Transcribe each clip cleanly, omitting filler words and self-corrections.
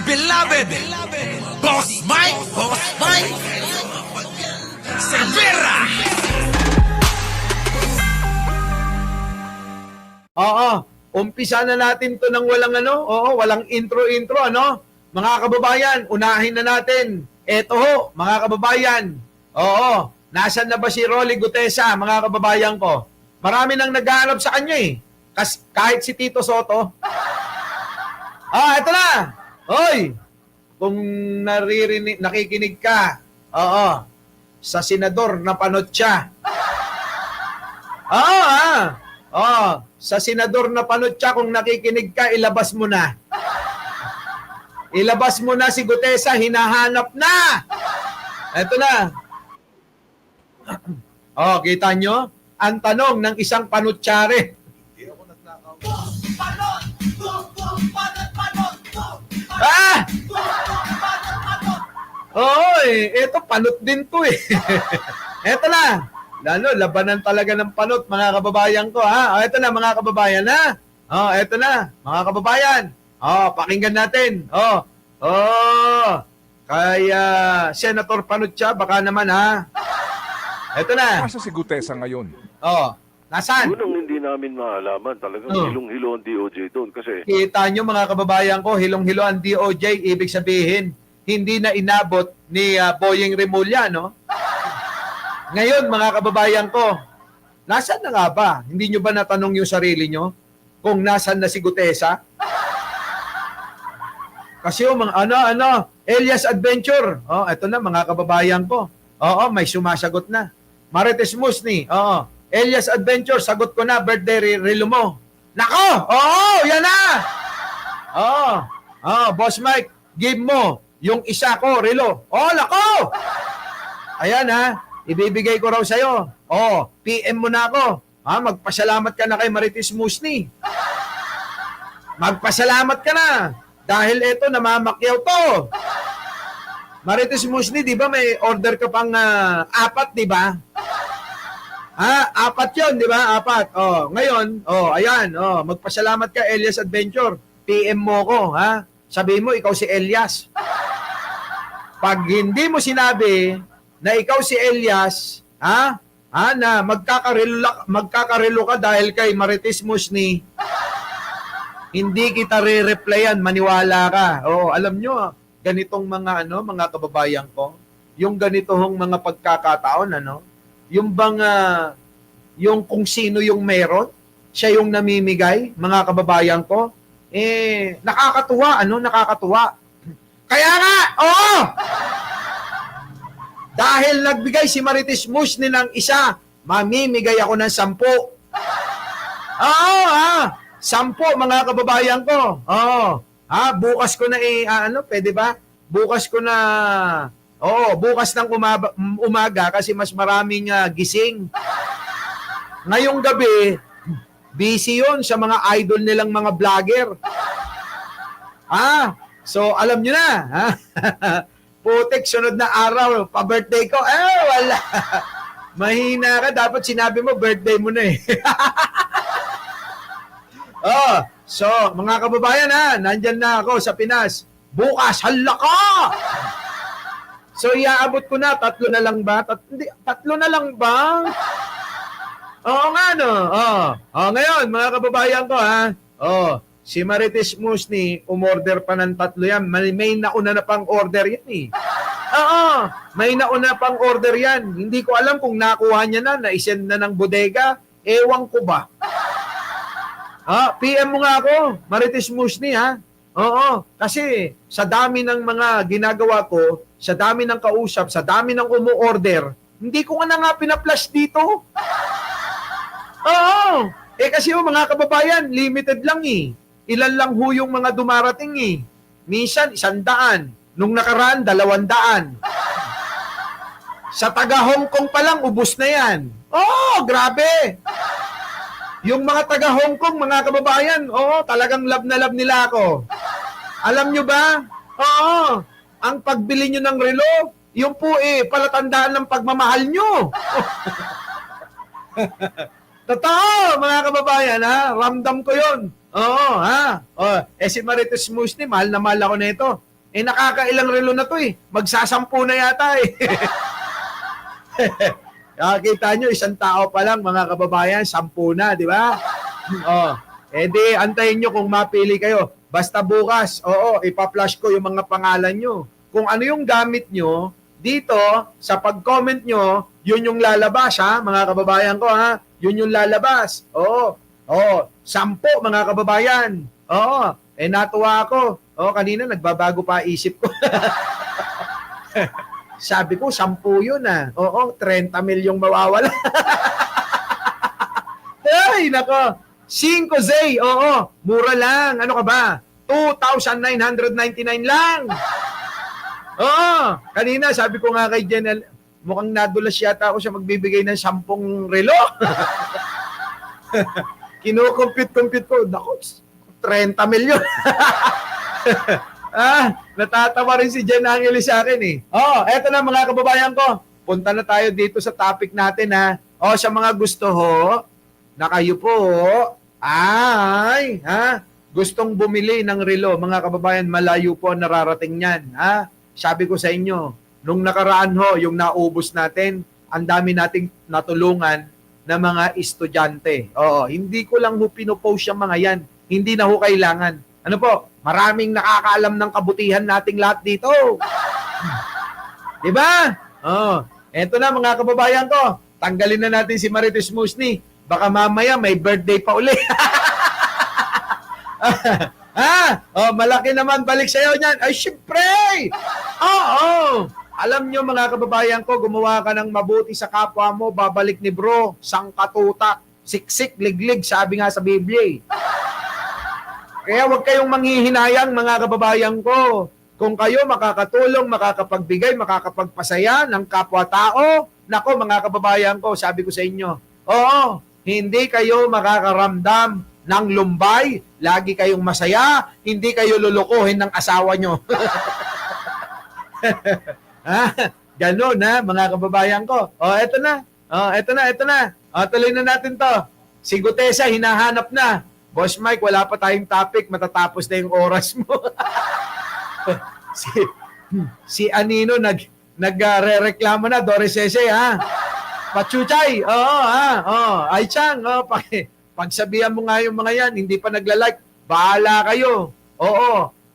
beloved Boss Mike Cervera. Oo, umpisa na natin to ng walang walang intro, ano? Mga kababayan, unahin na natin. Eto ho, mga kababayan. Oo, nasan na ba si Rolly Gutesa, mga kababayan ko? Marami nang naghahanap sa kanya eh. Kahit si Tito Soto. Eto na. Hoy, kung nakikinig ka, sa senador na Panotcha. Sa senador na Panotcha, kung nakikinig ka, ilabas mo na. Ilabas mo na si Gutesa, hinahanap na. Eto na. Kita nyo? Ang tanong ng isang Panotsyare. Ito panot din to eh. Eto na. Lalo, labanan talaga ng panot, mga kababayan ko, ha? Eto na, mga kababayan, ha? Eto na, mga kababayan. Pakinggan natin. Kaya, Senator Panotcha, baka naman, ha? Eto na. Asa si Gutesa ngayon? Nasaan? Yun ang hindi namin maalaman. Talagang hilong-hilo ang DOJ doon kasi... Kita nyo, mga kababayan ko, hilong-hilo ang DOJ, ibig sabihin, hindi na inabot ni Boyeng Remulla, no? Ngayon, mga kababayan ko, nasaan na nga ba? Hindi nyo ba natanong yung sarili nyo kung nasaan na si Gutesa? Kasi yung mga Elias Adventure. Ito na, mga kababayan ko. May sumasagot na. Marites Musni. Elias Adventure, sagot ko na, birthday relo mo. Nako! Yan na! Boss Mike, give mo yung isa ko, relo. Nako! Ayan, ha? Ibibigay ko raw sa'yo. PM mo na ako. Magpasalamat ka na kay Marites Musni. Magpasalamat ka na. Dahil ito, namamakyaw to. Marites Musni, di ba may order ka pang 4, di ba? 4 yun, di ba? 4. Ngayon, ayan. Magpasalamat ka, Elias Adventure. PM mo ko, ha? Sabihin mo, ikaw si Elias. Pag hindi mo sinabi na ikaw si Elias, na magkakarelo ka dahil kay Marites Musni, hindi kita re-replyan, maniwala ka. Alam nyo, ganitong mga mga kababayan ko, yung ganitong mga pagkakataon, yung bang yung kung sino yung meron, siya yung namimigay, mga kababayan ko, nakakatuwa, nakakatuwa. Kaya nga, dahil nagbigay si Marites Musni ng isa, mamimigay ako ng 10. 10, mga kababayan ko. Bukas ko na pwede ba? Bukas ko na, bukas ng umaga kasi mas maraming gising. Ngayong gabi, busy yun sa mga idol nilang mga vlogger. So alam nyo na, putik, sunod na araw, pa-birthday ko, wala. Mahina ka, dapat sinabi mo, birthday mo na eh. So, mga kababayan nandyan na ako sa Pinas. Bukas, hala ka! So, iaabot ko na, 3 na lang ba? 3 na lang ba? Oo nga, no? Ngayon, mga kababayan ko, si Marites Musni, umorder pa ng 3 yan. May nauna na pang order yan eh. May nauna pang order yan. Hindi ko alam kung nakuha niya na-send na ng bodega. Ewan ko ba? PM mo nga ako, Marites Musni, ha? Kasi sa dami ng mga ginagawa ko, sa dami ng kausap, sa dami ng umu-order, hindi ko nga pina-flash dito. Kasi mga kababayan, limited lang eh. Ilan lang ho yung mga dumarating eh. Minsan, 100. Nung nakaraan, 200. Sa taga Hong Kong pa lang, ubos na yan. Grabe. Yung mga taga Hong Kong, mga kababayan, talagang love na love nila ako. Alam nyo ba? Ang pagbili nyo ng relo, yung po palatandaan ng pagmamahal nyo. Totoo, mga kababayan, Ramdam ko yun. Si Marites Musni, mahal na mahal ako nito. Eh, nakakailang relo na to eh. Magsasampu na yata eh. Nakakita nyo, isang tao pa lang, mga kababayan, 10 na, di ba? Oh. Eh di, antayin nyo kung mapili kayo. Basta bukas, ipa-flash ko yung mga pangalan nyo. Kung ano yung gamit nyo, dito, sa pag-comment nyo, yun yung lalabas, ha, mga kababayan ko, ha? Yun yung lalabas. 10, mga kababayan. Natuwa ako. Kanina nagbabago pa isip ko. Sabi ko, 10 yun, ah. 30 milyong mawawala. Ay, nako. 5 Zay, mura lang. Ano ka ba? 2,999 lang. Kanina sabi ko nga kay Jenel, mukhang nadulas yata ako siya magbibigay ng 10 relo. Kinukumpit-kumpit ko, naku, 30 milyon. Natatawa rin si Jen Angeles sa akin eh. Eto na mga kababayan ko. Punta na tayo dito sa topic natin ha. Sa mga gusto ho, na kayo po ay gustong bumili ng relo, mga kababayan, malayo po ang nararating niyan. Sabi ko sa inyo, nung nakaraan ho, yung naubos natin, ang dami nating natulungan na mga estudyante. Hindi ko lang ho pinopost yung mga yan. Hindi na ho kailangan. Ano po? Maraming nakakaalam ng kabutihan nating lahat dito. Di ba? Eto na mga kababayan ko. Tanggalin na natin si Marites Musni. Baka mamaya may birthday pa uli. Malaki naman balik sa'yo niyan. Ay, syempre! Alam nyo mga kababayan ko, gumawa ka ng mabuti sa kapwa mo, babalik ni bro, sangkatutak, siksik, liglig, sabi nga sa Biblia. Kaya huwag kayong manghihinayang mga kababayan ko. Kung kayo makakatulong, makakapagbigay, makakapagpasaya ng kapwa-tao, nako mga kababayan ko, sabi ko sa inyo, hindi kayo makakaramdam ng lumbay, lagi kayong masaya, hindi kayo lulukuhin ng asawa nyo. Ganon mga kababayan ko. Eto na. Tuloy na natin to. Si Gutesa, hinahanap na. Boss Mike, wala pa tayong topic, matatapos na yung oras mo. si Anino nagrereklamo na, Doris Sese, ha? Pachuchay, Ay Chang, pagsabihan mo nga yung mga yan, hindi pa nagla-like, bahala kayo.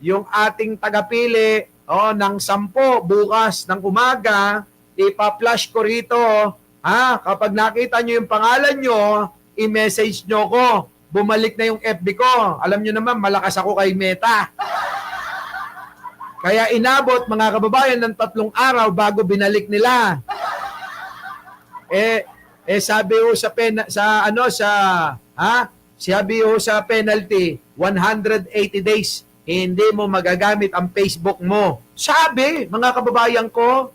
Yung ating tagapili, ng 10 bukas ng umaga, ipa-flash ko rito, kapag nakita nyo yung pangalan nyo, i-message nyo ko. Bumalik na yung FB ko. Alam nyo naman, malakas ako kay Meta. Kaya inabot, mga kababayan, ng 3 araw bago binalik nila. Sabi ho sabi ho sa penalty, 180 days, hindi mo magagamit ang Facebook mo. Sabi, mga kababayan ko,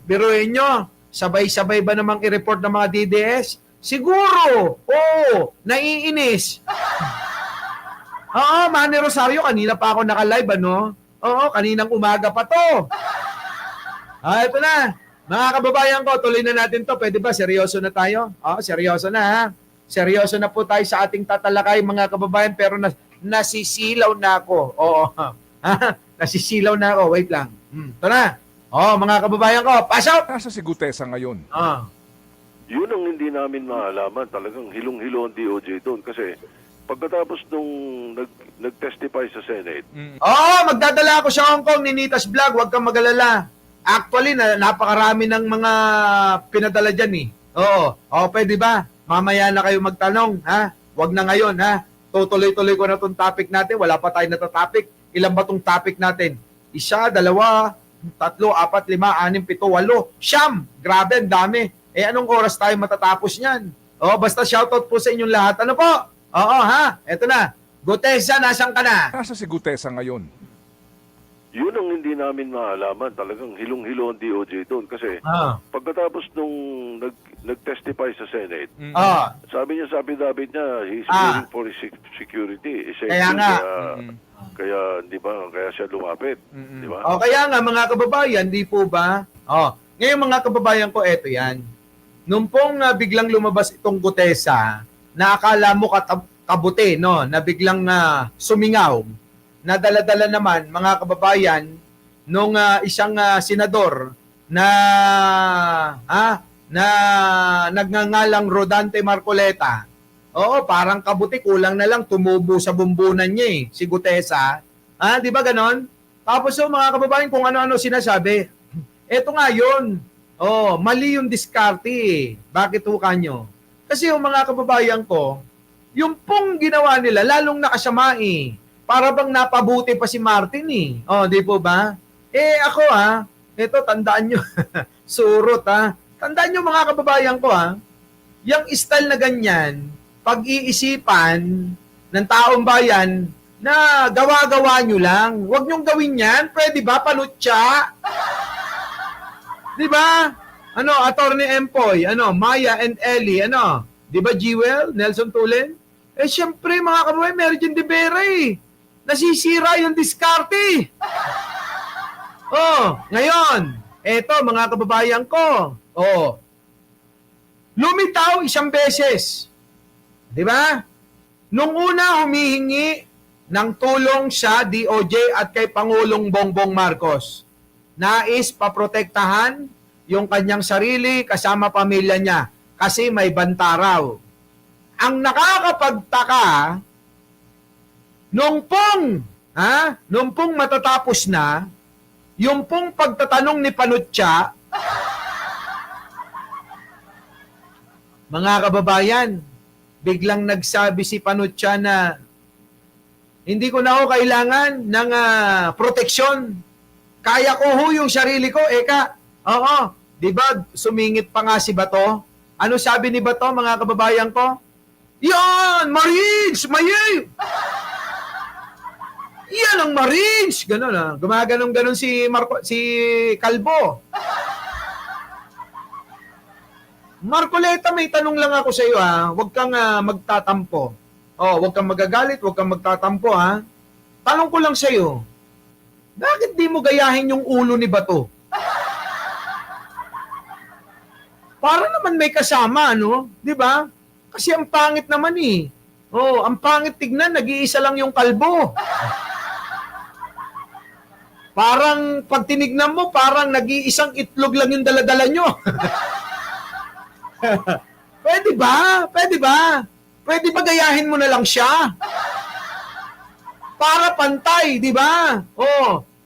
biruin nyo, sabay-sabay ba namang i-report ng mga DDS? Siguro. Naiinis. Manny Rosario, kanina pa ako naka-live, kaninang umaga pa to. Ito na. Mga kababayan ko, tuloy na natin to. Pwede ba? Seryoso na tayo? Seryoso na, ha? Seryoso na po tayo sa ating tatalakay, mga kababayan, pero nasisilaw na ako. Nasisilaw na ako. Wait lang. Ito na. Mga kababayan ko, pass out! Nasa si Gutesa ngayon. Yun ang hindi namin maalaman. Talagang hilong-hilo ang DOJ doon. Kasi pagkatapos nung nag-testify sa Senate, magdadala ako sa Hong Kong ni Nitas Vlog. Huwag kang mag-alala. Actually, napakarami ng mga pinadala dyan pwede ba? Mamaya na kayo magtanong, ha? Huwag na ngayon, ha? Tutuloy-tuloy ko na itong topic natin. Wala pa tayo natatopic. Ilan ba itong topic natin? 1, 2, 3, 4, 5, 6, 7, 8. Siyam! Grabe, ang dami. Anong oras tayo matatapos niyan? Basta shoutout po sa inyong lahat. Ano po? Eto na. Gutesa, nasan ka na? Nasa si Gutesa ngayon. yun ang hindi namin maalaman. Talagang hilong-hilo ang DOJ doon. Kasi pagkatapos nung nag-testify sa Senate, sabi niya sa affidavit niya, he's fearing for his security. Kaya nga. Kaya, di ba, kaya siya lumapit. Di ba? Kaya nga, mga kababayan, di po ba? Ngayon, mga kababayan ko, eto yan. Nung pong biglang lumabas itong Gutesa, na akala mo kabuti, no? Na biglang sumingaw, nadala-dala naman, mga kababayan, nung isang senador na nagngangalang Rodante Marcoleta. Oo, parang kabuti, kulang na lang tumubo sa bumbunan niya si Gutesa. Di ba ganon? Tapos mga kababayan, kung ano-ano sinasabi. Eto nga yun. Mali yung diskarte. Bakit ho kanyo? Kasi yung mga kababayan ko, yung pong ginawa nila, lalong nakasama Para bang napabuti pa si Martin di po ba? Ako ito tandaan nyo, surot Tandaan nyo mga kababayan ko yung style na ganyan, pag-iisipan ng taong bayan na gawa-gawa nyo lang. Huwag nyong gawin yan. Pwede ba? Panutya? Di ba? Attorney Empoy, Maya and Ellie, di ba Jewel, Nelson Tulen? Syempre mga kababayan, Mergen de Vera nasisira yung diskarte. Ngayon, eto mga kababayan ko, lumitaw isang beses. Di ba? Nung una humihingi ng tulong sa DOJ at kay Pangulong Bongbong Marcos. Nais paprotektahan yung kanyang sarili kasama pamilya niya kasi may banta raw. Ang nakakapagtaka, nung pong matatapos na, yung pong pagtatanong ni Panutya, mga kababayan, biglang nagsabi si Panutya na hindi ko na ako kailangan ng proteksyon. Kaya ko yung sarili ko, Oo, di ba sumingit pa nga si Bato? Ano sabi ni Bato, mga kababayan ko? Yan, Marines! Mayay! Yan ang Marines! Ganon Gumaganong-ganon si Calvo. Marcoleta, may tanong lang ako sa iyo Huwag kang magtatampo. Huwag kang magagalit, huwag kang magtatampo Tanong ko lang sa iyo. Bakit di mo gayahin yung ulo ni Bato? Para naman may kasama, Di ba? Kasi ang pangit naman ang pangit tignan, nag-iisa lang yung kalbo. Parang pag tinignan mo, parang nag-iisang itlog lang yung daladala nyo. Pwede ba? Pwede ba? Pwede ba gayahin mo na lang siya? Para pantay, di ba?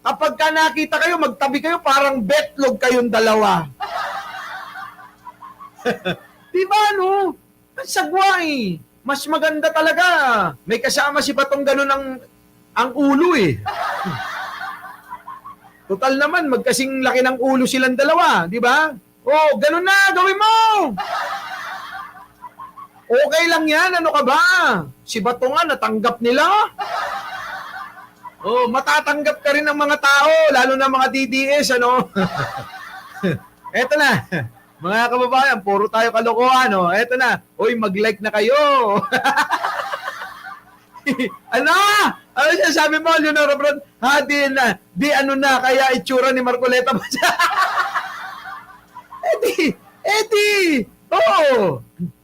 Kapag ka nakita kayo, magtabi kayo, parang betlog kayong dalawa. Di ba, Ang sagwa Mas maganda talaga. May kasama si Batong ganun ang ulo Total naman, magkasing laki ng ulo silang dalawa, di ba? Ganun na, gawin mo! Okay lang yan, ano ka ba? Si Bato nga, natanggap nila. Matatanggap ka rin ng mga tao, lalo na mga DDS, Eto na, mga kababayan, puro tayo kalokohan, Eto na, mag-like na kayo. Ano siya sabi mo, Leonora Brad? Di ano na, kaya itsura ni Marcoleta ba siya?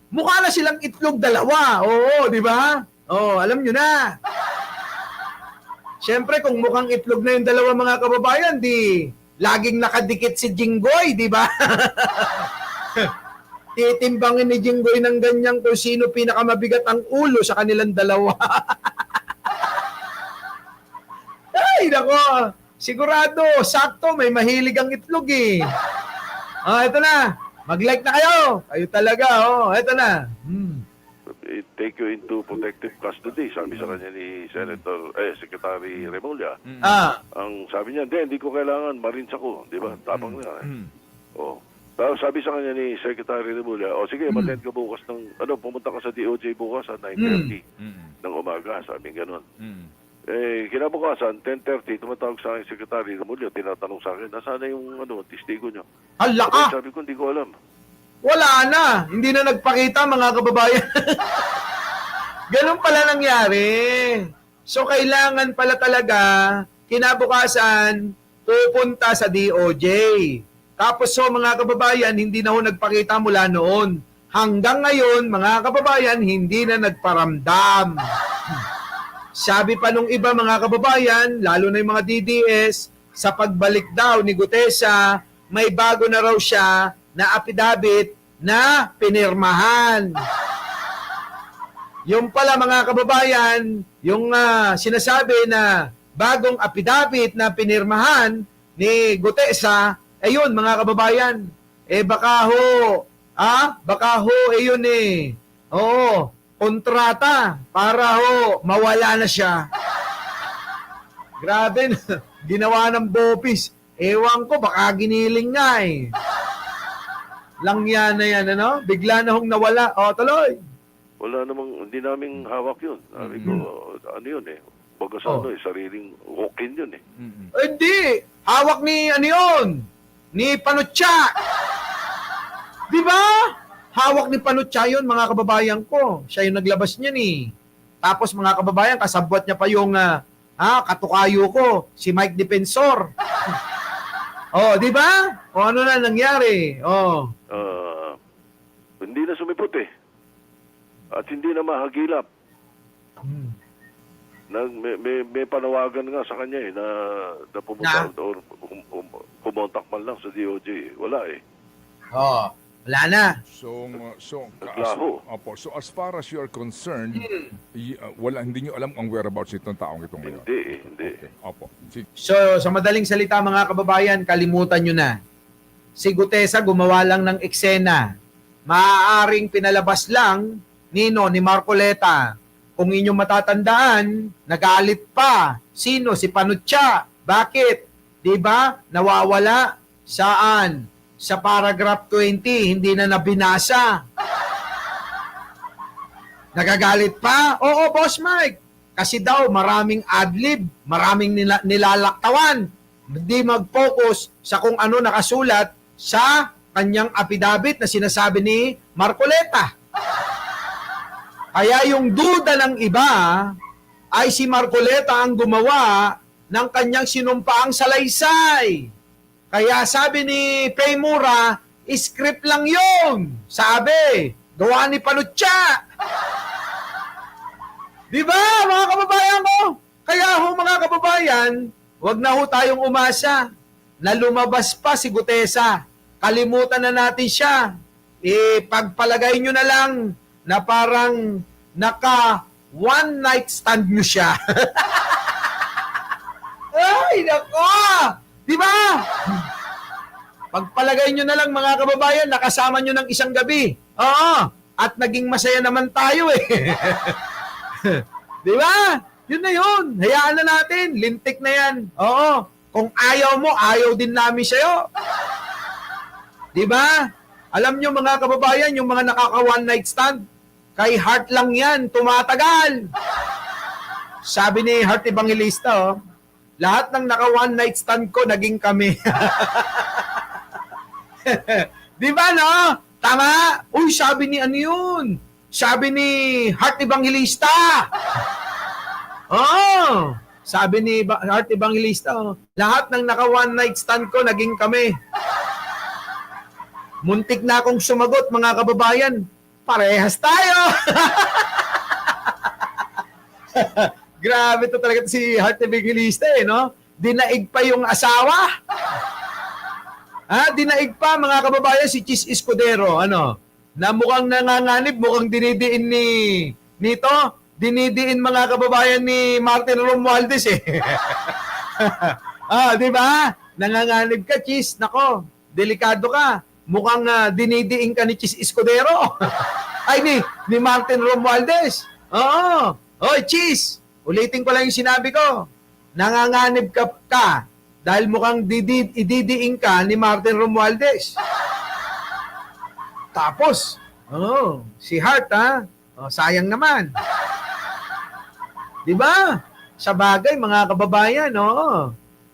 Mukha na silang itlog dalawa. Di ba? Alam nyo na. Siyempre, kung mukhang itlog na yung dalawa mga kababayan, di laging nakadikit si Jinggoy, di ba? Titimbangin ni Jinggoy ng ganyan kung sino pinakamabigat ang ulo sa kanilang dalawa. Ay, nako. Sigurado, sakto, may mahilig ang itlog ito na. Mag-like na kayo. Kayo talaga, Ito na. Take you into protective custody, sabi sa kanya ni Secretary Remulla. Ang sabi niya, hindi ko kailangan, Marines ako, di ba? Tapang na. Tapos sabi sa kanya ni Secretary Remulla, sige, mag-attend ka bukas pumunta ka sa DOJ bukas at 9:30 ng umaga, sabi gano'n. Kinabukasan, 10:30, tumatawag sa akin Secretary Remulla, tinatanong sa akin, nasaan na yung testigo niyo? Hala ka! Sabi ko, hindi ko alam. Wala na! Hindi na nagpakita, mga kababayan. Ganun pala nangyari. So, kailangan pala talaga, kinabukasan, pupunta sa DOJ. Tapos, mga kababayan, hindi na ho nagpakita mula noon. Hanggang ngayon, mga kababayan, hindi na nagparamdam. sabi pa nung iba mga kababayan, lalo na yung mga DDS, sa pagbalik daw ni Gutesa, may bago na raw siya na affidavit na pinirmahan. Yung pala mga kababayan, yung sinasabi na bagong affidavit na pinirmahan ni Gutesa, ayun mga kababayan, baka ho, yun oo, kontrata para ho, mawala na siya. Grabe, ginawa ng bopis. Ewan ko, baka giniling nga Lang yan, ano? Bigla na hong nawala. O, tuloy. Wala namang, hindi namin hawak yun. Sabi ko, ano yun Baga sa sariling walk-in yun Hindi. Hawak ni, ano yun? Ni Panutsa. Di ba? Hawak ni Panutsa yun, mga kababayan ko. Siya yung naglabas niyan Tapos mga kababayan, kasabwat niya pa yung katukayo ko, si Mike Defensor. Di ba? Ano na nangyari? Hindi na sumipot At hindi na mahagilap. May panawagan nga sa kanya na pumunta or kumontak man lang sa DOJ. Wala Wala na. So Naglaho. so as far as you're concerned, hindi niyo alam ang whereabouts itong taong itong ngayon. Hindi. Okay. Opo. So, sa madaling salita mga kababayan, kalimutan nyo na. Si Gutesa gumawa lang ng eksena. Maaaring pinalabas lang ni Marcoleta. Kung inyong matatandaan, nagalit pa. Sino? Si Panutsa. Bakit? Diba? Nawawala. Saan? Sa paragraph 20, hindi na nabinasa. Nagagalit pa? Oo, Boss Mike. Kasi daw maraming adlib, maraming nilalaktawan. Hindi mag-focus sa kung ano nakasulat sa kanyang affidavit na sinasabi ni Marcoleta. Kaya yung duda ng iba ay si Marcoleta ang gumawa ng kanyang sinumpaang salaysay. Kaya sabi ni Paymura, script lang yun. Sabi, gawa ni Panutsa. Di ba, mga kababayan ko? Kaya mga kababayan, wag na tayong umasa na lumabas pa si Gutesa. Kalimutan na natin siya. Pagpalagay nyo na lang na parang naka one night stand nyo siya. Ay, nako! Di ba? Pagpalagay nyo na lang mga kababayan, nakasama nyo ng isang gabi. Oo, at naging masaya naman tayo Di ba? Yun na yun. Hayaan na natin. Lintik na yan. Oo. Kung ayaw mo, ayaw din namin sa'yo. Di ba? Alam nyo mga kababayan, yung mga nakaka one night stand, kay Heart lang yan, tumatagal. Sabi ni Heart Evangelista, lahat ng naka one night stand ko, naging kami. Di ba, no? Tama? Uy, sabi ni ano yun? Sabi ni Heart Evangelista. Sabi ni Heart Evangelista, lahat ng naka one night stand ko, naging kami. Muntik na akong sumagot, mga kababayan. Parehas tayo. Grabe to talaga si Heart Evangelista no? Dinaig pa yung asawa. Dinaig pa mga kababayan si Chis Escudero, na mukhang nanganganib, mukhang dinidiin dinidiin mga kababayan ni Martin Romualdez di ba? Nanganganib ka, Chis. Nako, delikado ka. Mukhang dinidiin ka ni Chis Escudero. Ay, ni Martin Romualdez. Oo. Oy, Chis. Ulitin ko lang yung sinabi ko. Nanganganib ka dahil mukhang ididiin ka ni Martin Romualdez. Tapos, si Heart, sayang naman. Di ba? Sa bagay, mga kababayan,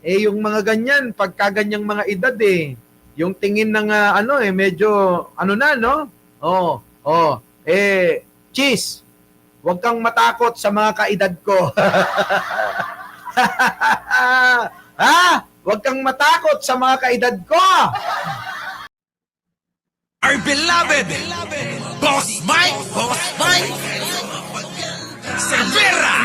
yung mga ganyan, pagka ganyang mga edad, yung tingin ng, medyo, Cheese, huwag kang matakot sa mga kaedad ko. Huwag kang matakot sa mga kaedad ko. Our beloved Boss Mike Cervera.